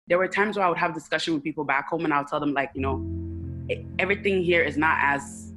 There were times where I would have discussion with people back home and I'll tell them like, everything here is not as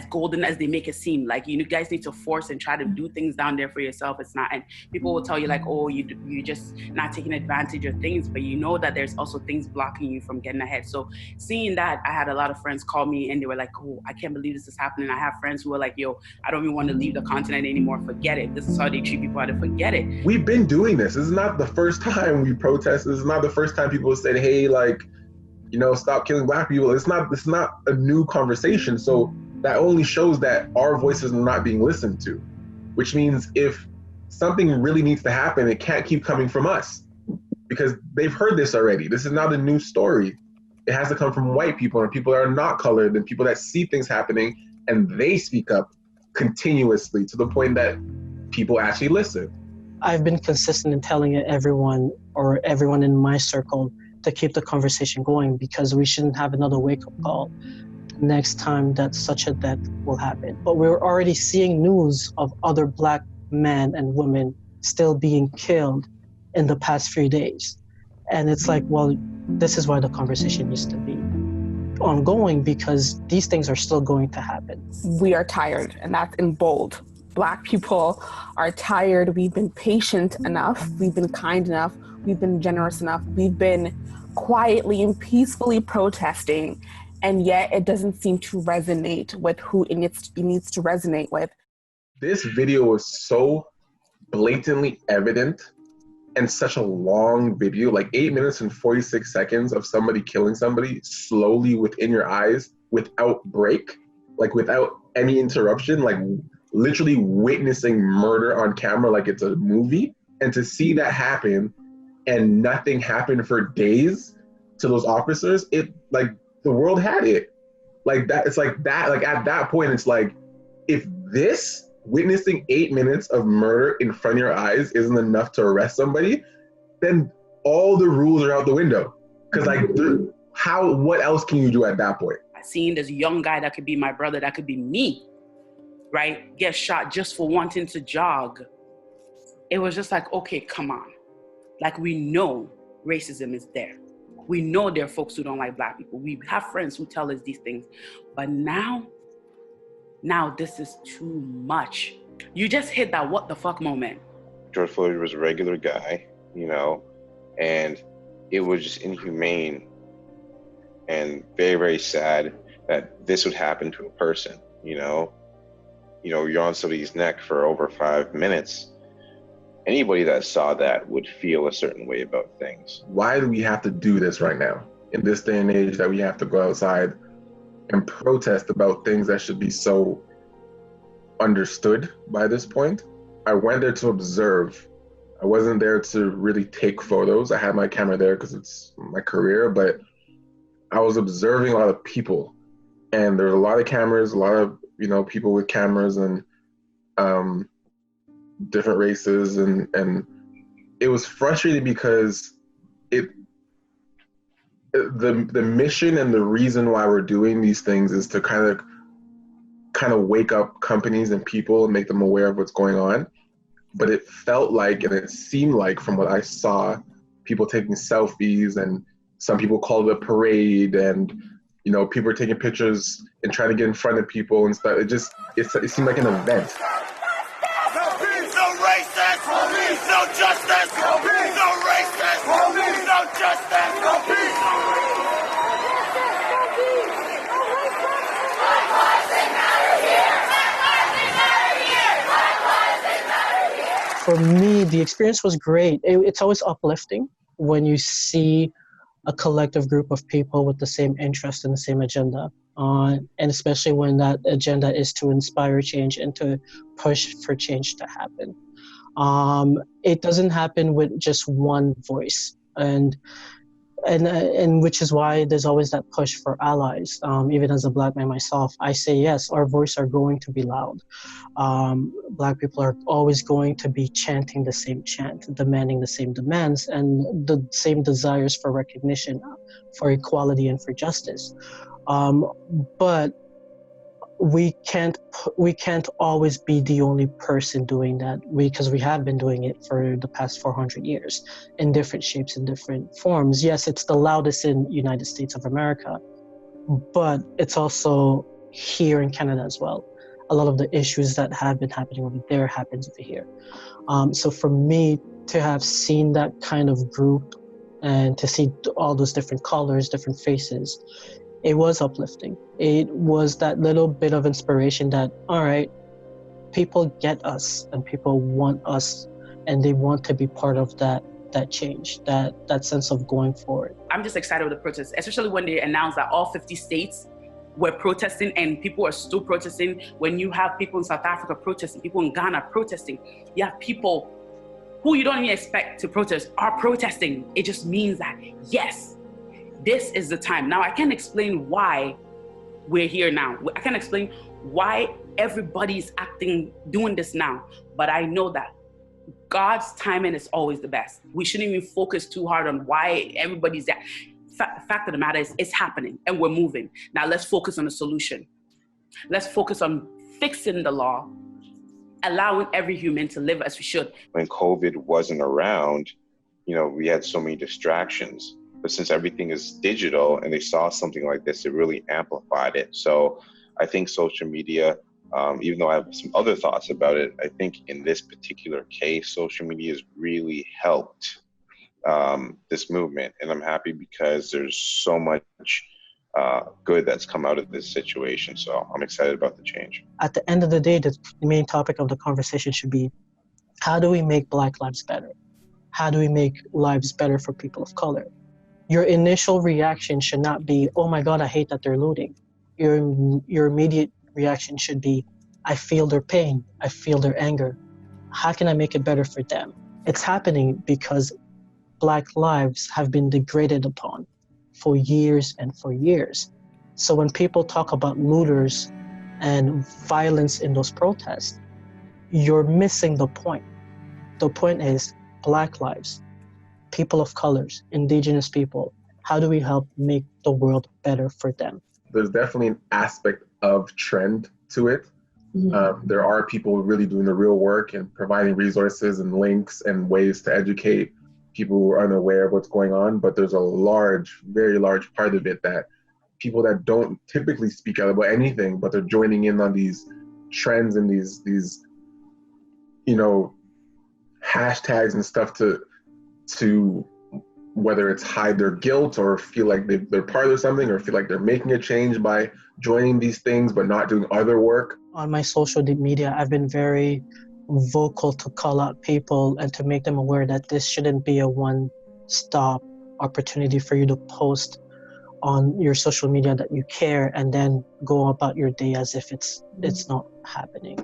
golden as they make it seem. Like, you guys need to force and try to do things down there for yourself. It's not, and people will tell you like, oh, you're just not taking advantage of things, but you know that there's also things blocking you from getting ahead. So seeing that, I had a lot of friends call me and they were like, oh, I can't believe this is happening. I have friends who are like, yo, I don't even want to leave the continent anymore. Forget it. This is how they treat people. How to forget it. We've been doing this. This is not the first time we protest. This is not the first time people said, hey, like, stop killing Black people. It's not a new conversation. So that only shows that our voices are not being listened to, which means if something really needs to happen, it can't keep coming from us because they've heard this already. This is not a new story. It has to come from white people and people that are not colored and people that see things happening and they speak up continuously to the point that people actually listen. I've been consistent in telling everyone in my circle to keep the conversation going because we shouldn't have another wake-up call next time that such a death will happen. But we're already seeing news of other Black men and women still being killed in the past few days. And it's like, well, this is why the conversation needs to be ongoing because these things are still going to happen. We are tired, and that's in bold. Black people are tired. We've been patient enough. We've been kind enough. We've been generous enough. We've been quietly and peacefully protesting, and yet it doesn't seem to resonate with who it needs to resonate with. This video was so blatantly evident and such a long video, like 8 minutes and 46 seconds of somebody killing somebody slowly within your eyes without break, like without any interruption, like literally witnessing murder on camera like it's a movie. And to see that happen and nothing happened for days to those officers, it like the world had it. Like that, it's like that, like at that point, it's like, if this witnessing 8 minutes of murder in front of your eyes isn't enough to arrest somebody, then all the rules are out the window. Cause like, what else can you do at that point? I seen this young guy that could be my brother, that could be me, right? Get shot just for wanting to jog. It was just like, okay, come on. Like, we know racism is there. We know there are folks who don't like Black people. We have friends who tell us these things. But now this is too much. You just hit that what the fuck moment. George Floyd was a regular guy, and it was just inhumane and very, very sad that this would happen to a person, you're on somebody's neck for over 5 minutes. Anybody that saw that would feel a certain way about things. Why do we have to do this right now? In this day and age that we have to go outside and protest about things that should be so understood by this point? I went there to observe. I wasn't there to really take photos. I had my camera there because it's my career, but I was observing a lot of people. And there's a lot of cameras, a lot of, people with cameras and different races, and it was frustrating because the mission and the reason why we're doing these things is to kind of wake up companies and people and make them aware of what's going on. But it felt like, and it seemed like from what I saw, people taking selfies, and some people called it a parade, and people are taking pictures and trying to get in front of people and stuff. It seemed like an event. No justice, no peace, no racism, no peace, no justice, no peace, no racism. Black lives matter here. Black lives matter here. For me, the experience was great. It's always uplifting when you see a collective group of people with the same interest and the same agenda. And especially when that agenda is to inspire change and to push for change to happen. It doesn't happen with just one voice, and which is why there's always that push for allies. Even as a Black man myself, I say yes, our voices are going to be loud. Black people are always going to be chanting the same chant, demanding the same demands, and the same desires for recognition, for equality, and for justice. But we can't always be the only person doing that, because we have been doing it for the past 400 years in different shapes and different forms. Yes, it's the loudest in United States of America, but it's also here in Canada as well. A lot of the issues that have been happening over there happens over here. So for me to have seen that kind of group and to see all those different colors, different faces, it was uplifting. It was that little bit of inspiration that, all right, people get us and people want us and they want to be part of that change, that sense of going forward. I'm just excited with the protest, especially when they announced that all 50 states were protesting and people are still protesting. When you have people in South Africa protesting, people in Ghana protesting, you have people who you don't even expect to protest are protesting. It just means that, yes, this is the time. Now, I can't explain why we're here now. I can't explain why everybody's doing this now, but I know that God's timing is always the best. We shouldn't even focus too hard on why everybody's there. Fact of the matter is, it's happening and we're moving. Now let's focus on the solution. Let's focus on fixing the law, allowing every human to live as we should. When COVID wasn't around, we had so many distractions. But since everything is digital and they saw something like this, it really amplified it. So I think social media, even though I have some other thoughts about it, I think in this particular case, social media has really helped this movement. And I'm happy because there's so much good that's come out of this situation. So I'm excited about the change. At the end of the day, the main topic of the conversation should be, how do we make Black lives better? How do we make lives better for people of color? Your initial reaction should not be, oh my God, I hate that they're looting. Your immediate reaction should be, I feel their pain, I feel their anger. How can I make it better for them? It's happening because Black lives have been degraded upon for years and for years. So when people talk about looters and violence in those protests, you're missing the point. The point is Black lives, people of colors, indigenous people. How do we help make the world better for them? There's definitely an aspect of trend to it. Mm-hmm. There are people really doing the real work and providing resources and links and ways to educate people who are unaware of what's going on. But there's a large, very large part of it that people that don't typically speak out about anything, but they're joining in on these trends and these hashtags and stuff to whether it's hide their guilt or feel like they're part of something or feel like they're making a change by joining these things but not doing other work. On my social media, I've been very vocal to call out people and to make them aware that this shouldn't be a one-stop opportunity for you to post on your social media that you care and then go about your day as if it's not happening.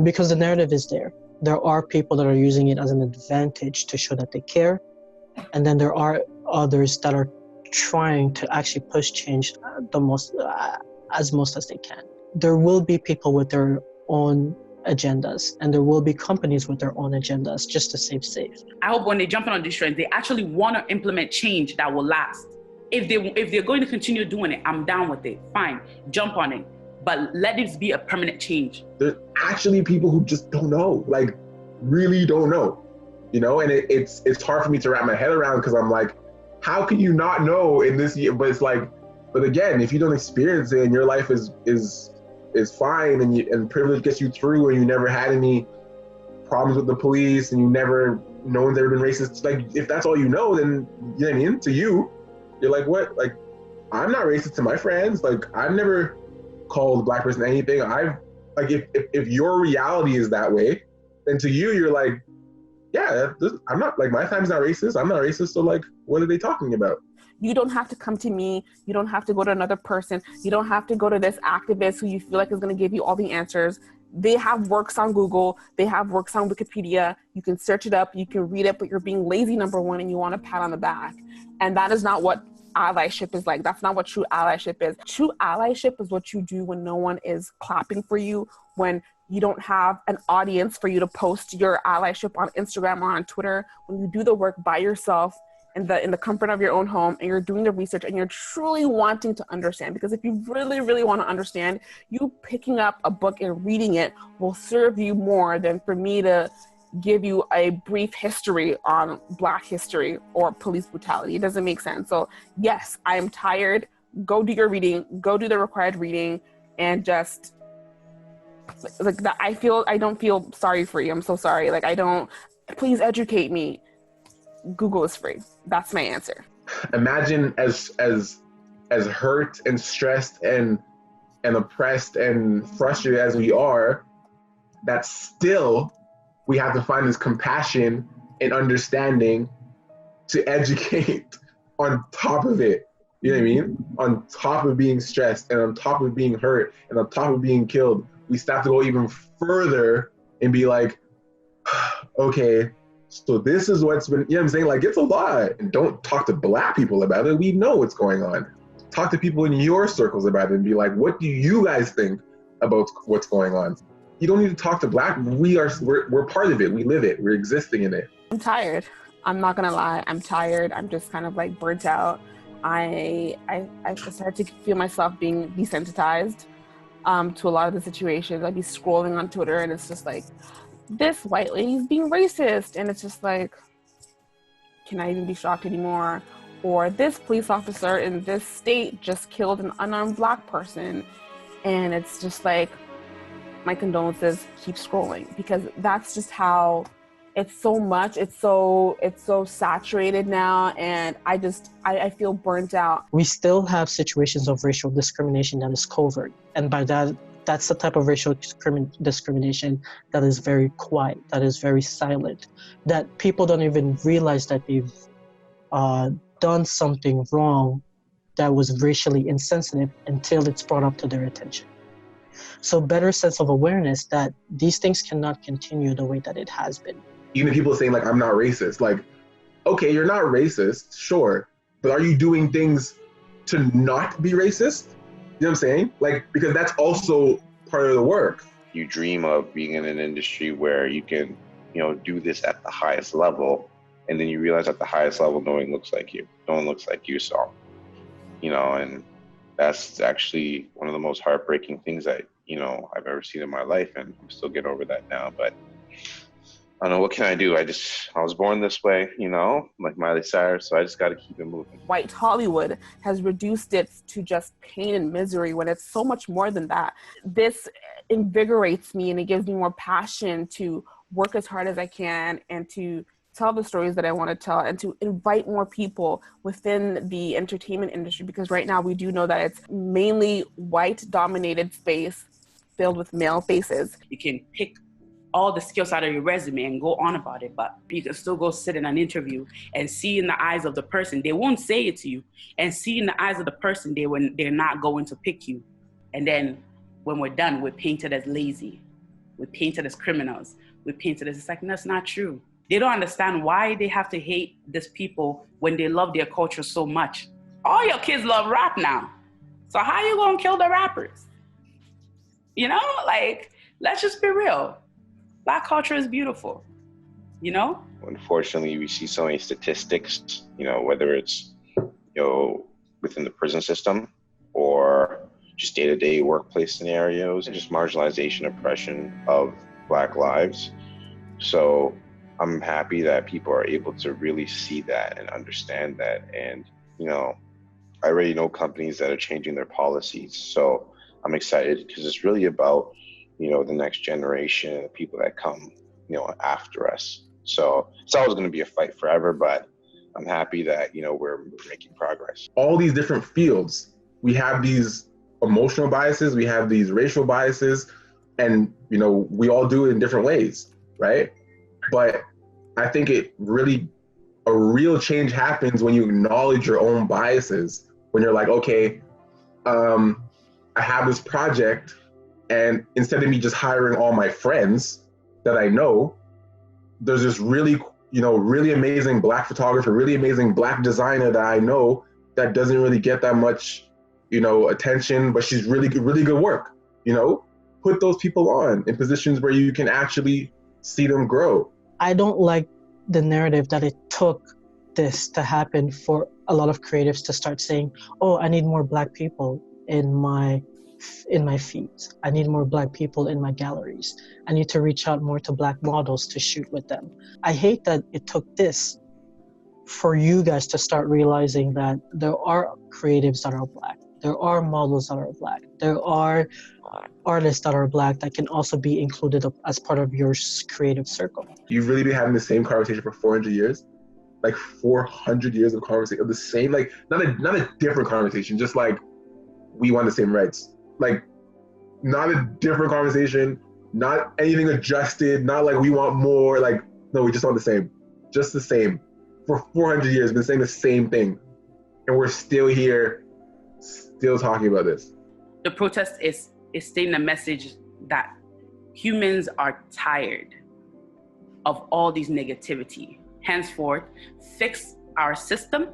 Because the narrative is there. There are people that are using it as an advantage to show that they care. And then there are others that are trying to actually push change as most as they can. There will be people with their own agendas, and there will be companies with their own agendas just to save safe. I hope when they jump on these trends, they actually want to implement change that will last. If they're going to continue doing it, I'm down with it. Fine, jump on it. But let it be a permanent change. There's actually people who just don't know, like really don't know, and it's hard for me to wrap my head around because I'm like, how can you not know in this year? But it's like, but again, if you don't experience it and your life is fine and privilege gets you through and you never had any problems with the police and no one's ever been racist, like if that's all you know, then you know what I mean? To you, you're like, what? Like, I'm not racist to my friends. Like, I've never called a Black person anything. If your reality is that way, then to you, you're like, yeah, I'm not, like, my family's not racist. I'm not racist. So like, what are they talking about? You don't have to come to me. You don't have to go to another person. You don't have to go to this activist who you feel like is going to give you all the answers. They have works on Google. They have works on Wikipedia. You can search it up. You can read it, but you're being lazy, number one, and you want a pat on the back. And that is not what allyship is like. That's not what true allyship is. True allyship is what you do when no one is clapping for you, when you don't have an audience for you to post your allyship on Instagram or on Twitter, when you do the work by yourself in the comfort of your own home, and you're doing the research and you're truly wanting to understand. Because if you really, really want to understand, you picking up a book and reading it will serve you more than for me to give you a brief history on Black history or police brutality. It doesn't make sense. So yes, I am tired. Go do your reading, go do the required reading, and just like that. I don't feel sorry for you. I'm so sorry. Please educate me. Google is free. That's my answer. Imagine as hurt and stressed and oppressed and frustrated as we are, that still we have to find this compassion and understanding to educate on top of it. You know what I mean? On top of being stressed and on top of being hurt and on top of being killed, we still have to go even further and be like, okay, so this is what's been, you know what I'm saying? Like, it's a lot. And don't talk to Black people about it. We know what's going on. Talk to people in your circles about it and be like, what do you guys think about what's going on? You don't need to talk to Black. We're part of it. We live it. We're existing in it. I'm tired. I'm not gonna lie. I'm tired. I'm just kind of like burnt out. I started to feel myself being desensitized to a lot of the situations. I'd be scrolling on Twitter and it's just like, this white lady's being racist, and it's just like, can I even be shocked anymore? Or this police officer in this state just killed an unarmed Black person, and it's just like, my condolences, keep scrolling, because that's just how it's so much. It's so saturated now, and I feel burnt out. We still have situations of racial discrimination that is covert, and by that's the type of racial discrimination that is very quiet, that is very silent, that people don't even realize that they've done something wrong that was racially insensitive until it's brought up to their attention. So better sense of awareness that these things cannot continue the way that it has been. Even people saying like, I'm not racist. Like, okay, you're not racist, sure, but are you doing things to not be racist? You know what I'm saying? Like, because that's also part of the work. You dream of being in an industry where you can, do this at the highest level, and then you realize at the highest level, no one looks like you. No one looks like you, so, and that's actually one of the most heartbreaking things that, I've ever seen in my life, and I'm still getting over that now, but I don't know, what can I do? I was born this way, like Miley Cyrus, so I just got to keep it moving. White Hollywood has reduced it to just pain and misery when it's so much more than that. This invigorates me, and it gives me more passion to work as hard as I can and to tell the stories that I want to tell and to invite more people within the entertainment industry, because right now we do know that it's mainly white-dominated space filled with male faces. You can pick all the skills out of your resume and go on about it, but you can still go sit in an interview and see in the eyes of the person, they won't say it to you, and see in the eyes of the person they're not going to pick you. And then when we're done, we're painted as lazy, we're painted as criminals, we're painted as, it's like, that's not true. They don't understand why they have to hate these people when they love their culture so much. All your kids love rap now, so how you gonna kill the rappers? Like, let's just be real. Black culture is beautiful, Unfortunately, we see so many statistics, whether it's, within the prison system or just day-to-day workplace scenarios, and just marginalization, oppression of Black lives. So I'm happy that people are able to really see that and understand that. And, I already know companies that are changing their policies. So I'm excited because it's really about, the next generation, the people that come, after us. So it's always going to be a fight forever, but I'm happy that, we're making progress. All these different fields, we have these emotional biases, we have these racial biases, and, we all do it in different ways, right? But I think a real change happens when you acknowledge your own biases, when you're like, okay, I have this project, and instead of me just hiring all my friends that I know, there's this really amazing Black photographer, really amazing Black designer that I know that doesn't really get that much, attention, but she's really good work, Put those people on in positions where you can actually see them grow. I don't like the narrative that it took this to happen for a lot of creatives to start saying, oh, I need more Black people in my feeds. I need more Black people in my galleries. I need to reach out more to Black models to shoot with them. I hate that it took this for you guys to start realizing that there are creatives that are Black. There are models that are Black. There are artists that are Black that can also be included as part of your creative circle. You've really been having the same conversation for 400 years? Like 400 years of conversation, of the same, like, not a different conversation, just like, we want the same rights. Like, not a different conversation, not anything adjusted, not like we want more, like, no, we just want the same. Just the same. For 400 years, been saying the same thing. And we're still here, still talking about this. The protest is stating a message that humans are tired of all these negativity. Henceforth, fix our system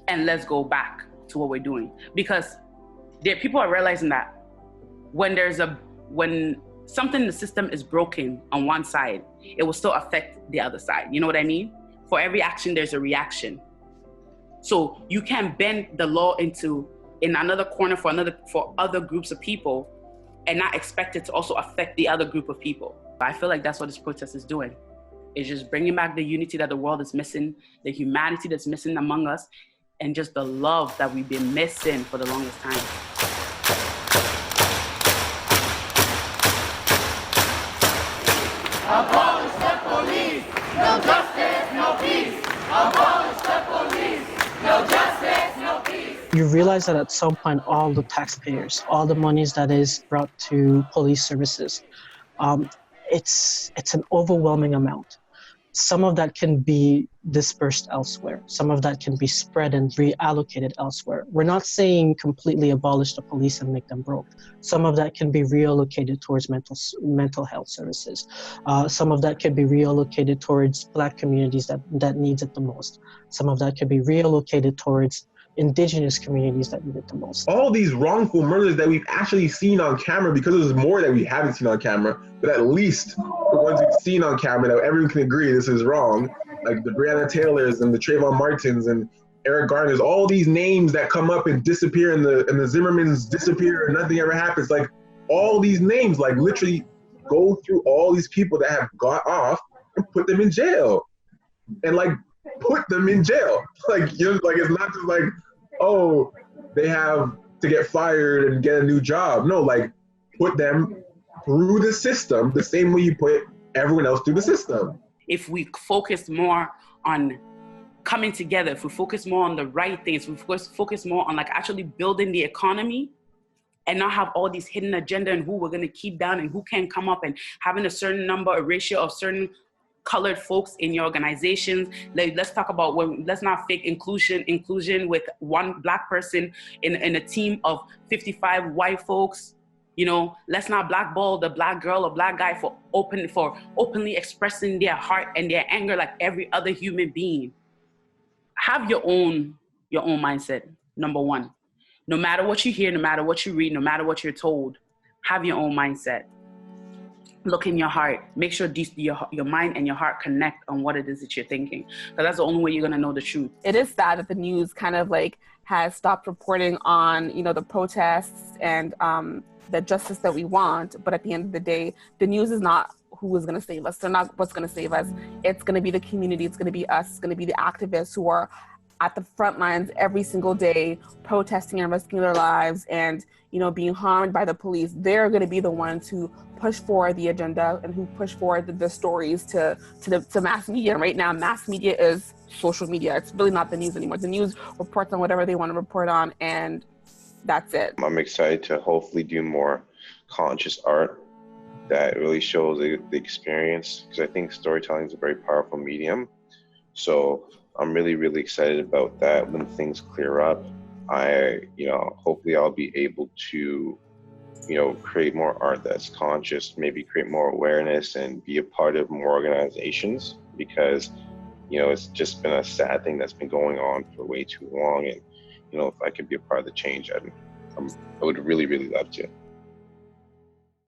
and let's go back to what we're doing. Because people are realizing that when something in the system is broken on one side, it will still affect the other side. You know what I mean? For every action, there's a reaction. So you can't bend the law in another corner for other groups of people and not expect it to also affect the other group of people. I feel like that's what this protest is doing. It's just bringing back the unity that the world is missing, the humanity that's missing among us, and just the love that we've been missing for the longest time. Abolish the police, no justice, no peace. Abolish the police, no justice, no peace. You realize that at some point, all the taxpayers, all the monies that is brought to police services, it's an overwhelming amount. Some of that can be dispersed elsewhere. Some of that can be spread and reallocated elsewhere. We're not saying completely abolish the police and make them broke. Some of that can be reallocated towards mental health services. Some of that can be reallocated towards Black communities that needs it the most. Some of that can be reallocated towards Indigenous communities that need it the most. All these wrongful murders that we've actually seen on camera, because there's more that we haven't seen on camera, but at least the ones we've seen on camera that everyone can agree this is wrong, like the Breonna Taylors and the Trayvon Martins and Eric Garner's, all these names that come up and disappear, and the Zimmermans disappear and nothing ever happens. Like, all these names, like, literally go through all these people that have got off and put them in jail. And like, put them in jail. Like, you know, like, it's not just like, oh, they have to get fired and get a new job. No, like, put them through the system the same way you put everyone else through the system. If we focus more on coming together, if we focus more on the right things, if we focus more on like actually building the economy and not have all these hidden agenda and who we're gonna keep down and who can come up, and having a certain number, a ratio of certain colored folks in your organizations. Like, let's talk about let's not fake inclusion with one Black person in a team of 55 white folks. You know, let's not blackball the Black girl or Black guy for openly expressing their heart and their anger like every other human being. Have your own mindset, number one. No matter what you hear, no matter what you read, no matter what you're told, have your own mindset. Look in your heart. Make sure your mind and your heart connect on what it is that you're thinking. Because that's the only way you're going to know the truth. It is sad that the news kind of like has stopped reporting on, you know, the protests and the justice that we want. But at the end of the day, the news is not who is going to save us. They're not what's going to save us. It's going to be the community. It's going to be us. It's going to be the activists who are at the front lines every single day, protesting and risking their lives and, you know, being harmed by the police. They're going to be the ones who push forward the agenda and who push forward the stories to mass media. And right now, mass media is social media. It's really not the news anymore. The news reports on whatever they want to report on, and that's it. I'm excited to hopefully do more conscious art that really shows the experience, because I think storytelling is a very powerful medium. So I'm really, really excited about that. When things clear up, hopefully I'll be able to, create more art that's conscious, maybe create more awareness and be a part of more organizations, because, it's just been a sad thing that's been going on for way too long. And, if I could be a part of the change, I would really, really love to.